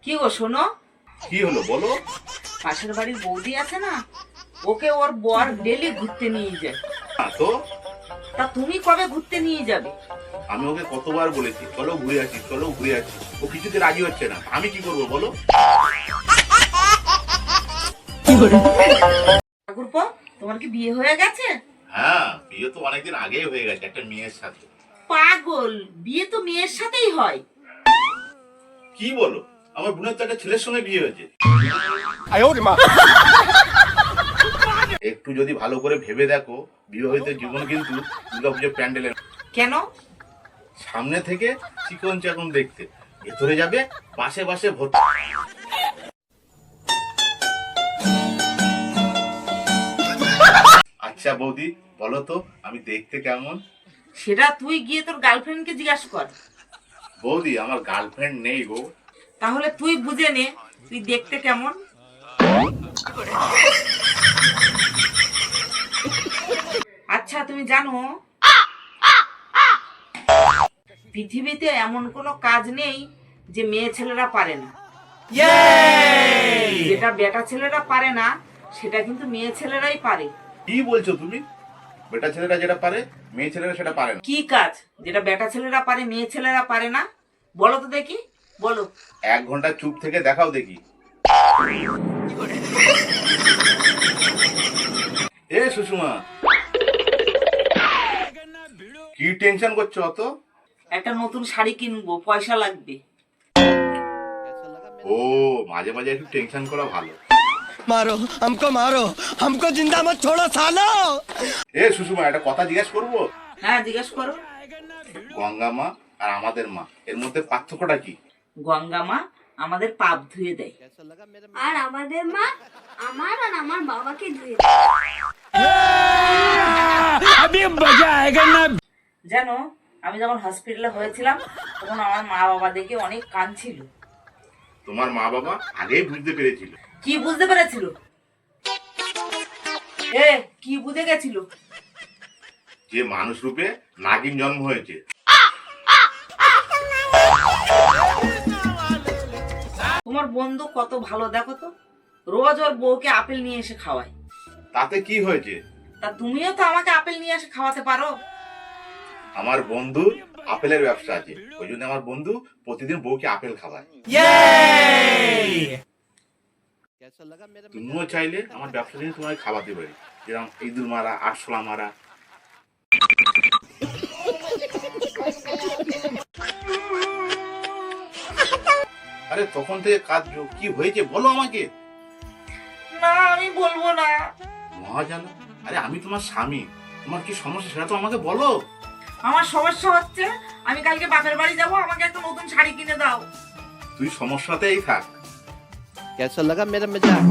কি গো শোনো, কি হলো বলো। পাশের বাড়ির বৌদি আছে না, ওকে ওর বর ডেলি ঘুরতে নিয়ে যায়। তো তা তুমি কবে ঘুরতে নিয়ে যাবে? আমি ওকে কতবার বলেছি চলো ঘুরে আসি চলো ঘুরে আসি, ও কিছুতে রাজি হচ্ছে না। আমি কি করবো বলো। ঠাকুরপো, তোমার কি বিয়ে হয়ে গেছে? হ্যাঁ, বিয়ে তো অনেকদিন আগেই হয়ে গেছে একটা মেয়ের সাথে। পাগল, বিয়ে তো মেয়ের সাথেই হয়। কি বলো, আমার বোনের তো একটা ছেলের সঙ্গে বিয়ে হয়েছে। একটু যদি ভালো করে ভেবে দেখো, বিবাহিত জীবন কিন্তু দুর্গাপুজোর প্যান্ডেলের কেন? সামনে থেকে চিকন চাকন দেখতে, ভেতরে যাবে বাসে বাসে ভর্তি। আচ্ছা বৌদি বলো তো, আমি দেখতে কেমন? সেটা তুই গিয়ে তোর গার্লফ্রেন্ডকে জিজ্ঞাসা কর। বৌদি আমার গার্লফ্রেন্ড নেই গো। তাহলে তুই বুঝে নে তুই দেখতে কেমন। আচ্ছা তুমি জানো, পৃথিবীতে এমন কোনো কাজ নেই যে মেয়ে ছেলেরা পারে না। যেটা বেটা ছেলেরা পারে না সেটা কিন্তু মেয়ে ছেলেরাই পারে। কি বলছো তুমি? বেটা ছেলেরা যেটা পারে মেয়ে ছেলেরা সেটা পারে না? কি কাজ যেটা বেটা ছেলেরা পারে মেয়ে ছেলেরা পারে না? বলো তো দেখি, বলো। 1 ঘন্টা চুপ থেকে দেখাও দেখি। এ সুষমা, কি টেনশন করছো অত? একটা নতুন শাড়ি কিনবো, পয়সা লাগবে। ও, মাঝে মাঝে একটু টেনশন করা ভালো। मारो हमको जिंदा मत छोड़ो सालो। এ সুষমা, একটা কথা জিজ্ঞেস করবো? হ্যাঁ জিজ্ঞেস করো। গঙ্গা মা আর আমাদের মা, এর মধ্যে পার্থক্যটা কি? গঙ্গা মা আমাদের পাপ ধুয়ে দেয়, আর আমাদের মা আমার আর আমার বাবাকে ধুয়ে अभी मजा आएगा ना। জানো আমি যখন হসপিটালে হয়েছিলাম তখন আমার মা বাবা দেখে অনেক কাঁদছিল। তোমার মা বাবা আগেই বুঝতে পেরেছিল। কি বুঝতে পেরেছিল? কি বুঝে গেছিল? যে মানুষ রূপে নাগিন জন্ম হয়েছে। তোমার বন্ধু কত ভালো দেখো তো, রোজ ওর বউকে আপেল নিয়ে এসে খাওয়ায়। তাতে কি হয়েছে? তা তুমিও তো আমাকে আপেল নিয়ে এসে খাওয়াতে পারো। আমার বন্ধু আপেলের ব্যবসা আছে, ওই জন্য আমার বন্ধু প্রতিদিন বউকে আপেল খাওয়ায়। তুমিও চাইলে আমার ব্যবসা থেকে তোমাকে খাওয়াতে পারি, যেরকম ইঁদুর মারা, আটশোলা মারা। আরে তখন থেকে কাজ কি হয়েছে বলো আমাকে। না আমি বলবো না। মহাজালা, আরে আমি তোমার স্বামী, তোমার কি সমস্যা সেটা তো আমাকে বলো। আমার সমস্যা হচ্ছে আমি কালকে বাপের বাড়ি যাব, আমাকে একটা নতুন শাড়ি কিনে দাও। তুই সমস্যাতেই থাক। कैसा लगा मेरा मजाक?